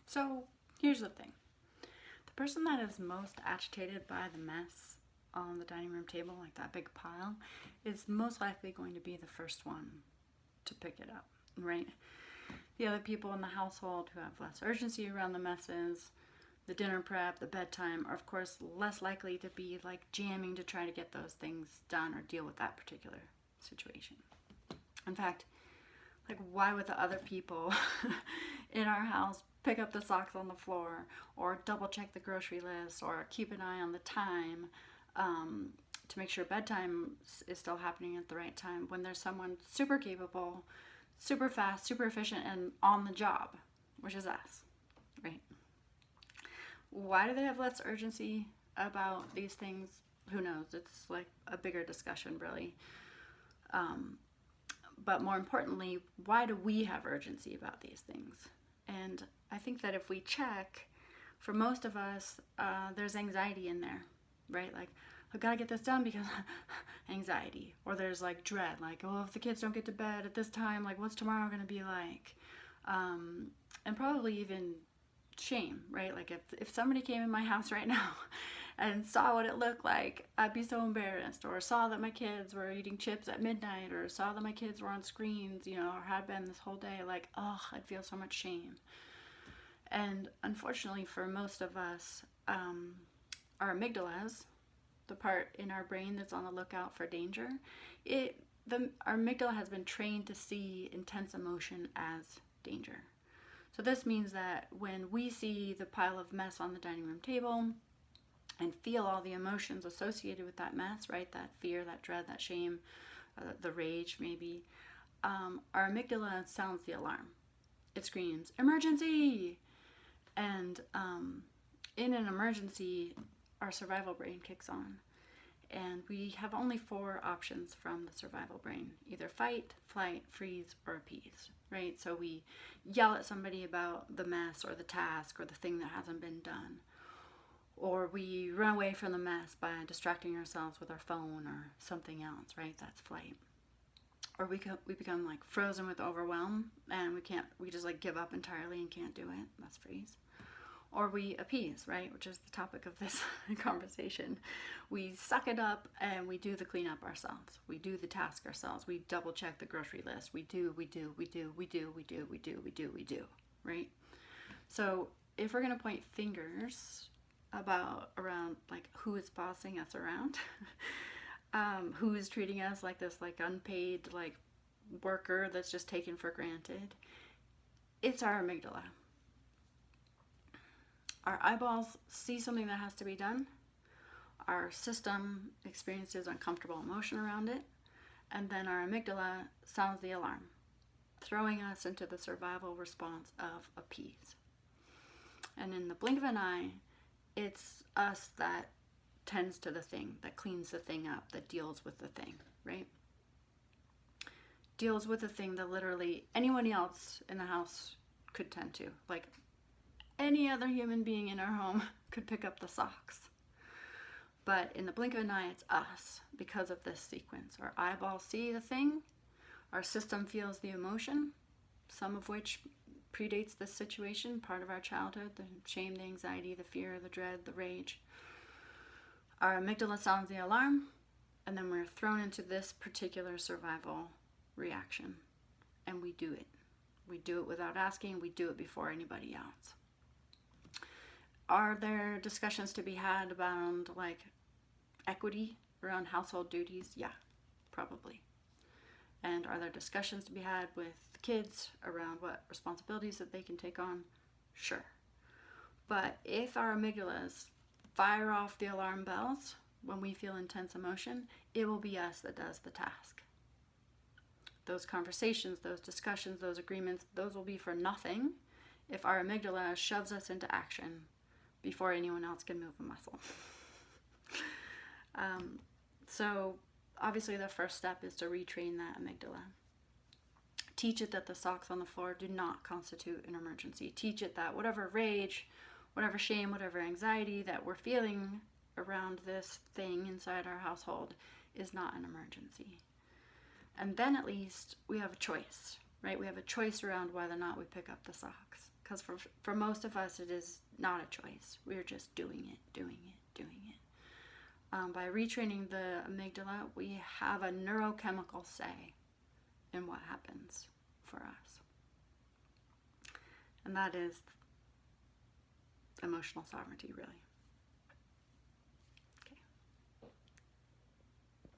So here's the thing. The person that is most agitated by the mess on the dining room table, like that big pile, is most likely going to be the first one to pick it up, right? The other people in the household who have less urgency around the messes, the dinner prep, the bedtime, are of course less likely to be like jamming to try to get those things done or deal with that particular situation. In fact, like, why would the other people in our house pick up the socks on the floor or double check the grocery list or keep an eye on the time to make sure bedtime is still happening at the right time when there's someone super capable, super fast, super efficient, and on the job, which is us, right? Why do they have less urgency about these things? Who knows? It's like a bigger discussion, really. But more importantly, why do we have urgency about these things? And I think that if we check, for most of us, there's anxiety in there, right? Like, I've got to get this done because anxiety. Or there's like dread, like, oh, if the kids don't get to bed at this time, like, what's tomorrow going to be like? And probably even shame, right? Like, if somebody came in my house right now and saw what it looked like, I'd be so embarrassed. Or saw that my kids were eating chips at midnight, or saw that my kids were on screens, or had been this whole day, like, oh, I'd feel so much shame. And unfortunately for most of us, our amygdalas, the part in our brain that's on the lookout for danger, our amygdala has been trained to see intense emotion as danger. So this means that when we see the pile of mess on the dining room table and feel all the emotions associated with that mess, right? That fear, that dread, that shame, the rage maybe, our amygdala sounds the alarm. It screams, emergency! And in an emergency, our survival brain kicks on. And we have only 4 options from the survival brain: either fight, flight, freeze, or appease, right? So we yell at somebody about the mess or the task or the thing that hasn't been done. Or we run away from the mess by distracting ourselves with our phone or something else, right? That's flight. Or we become like frozen with overwhelm and we just like give up entirely and can't do it. That's freeze. Or we appease, right? Which is the topic of this conversation. We suck it up and we do the cleanup ourselves. We do the task ourselves. We double check the grocery list. We do, right? So if we're going to point fingers around like who is bossing us around, who is treating us like this like unpaid like worker that's just taken for granted, it's our amygdala. Our eyeballs see something that has to be done. Our system experiences uncomfortable emotion around it. And then our amygdala sounds the alarm, throwing us into the survival response of appease. And in the blink of an eye, it's us that tends to the thing, that cleans the thing up, that deals with the thing, right? Deals with the thing that literally anyone else in the house could tend to. Like, any other human being in our home could pick up the socks. But in the blink of an eye, it's us because of this sequence. Our eyeballs see the thing, our system feels the emotion, some of which predates this situation, part of our childhood, the shame, the anxiety, the fear, the dread, the rage. Our amygdala sounds the alarm, and then we're thrown into this particular survival reaction. And we do it. We do it without asking, we do it before anybody else. Are there discussions to be had about like equity around household duties? Yeah, probably. And are there discussions to be had with the kids around what responsibilities that they can take on? Sure. But if our amygdalas fire off the alarm bells when we feel intense emotion, it will be us that does the task. Those conversations, those discussions, those agreements, those will be for nothing if our amygdala shoves us into action before anyone else can move a muscle. So obviously the first step is to retrain that amygdala. Teach it that the socks on the floor do not constitute an emergency. Teach it that whatever rage, whatever shame, whatever anxiety that we're feeling around this thing inside our household is not an emergency. And then at least we have a choice, right? We have a choice around whether or not we pick up the socks. Because for most of us, it is not a choice. We're just doing it. By retraining the amygdala, we have a neurochemical say in what happens for us. And that is emotional sovereignty, really.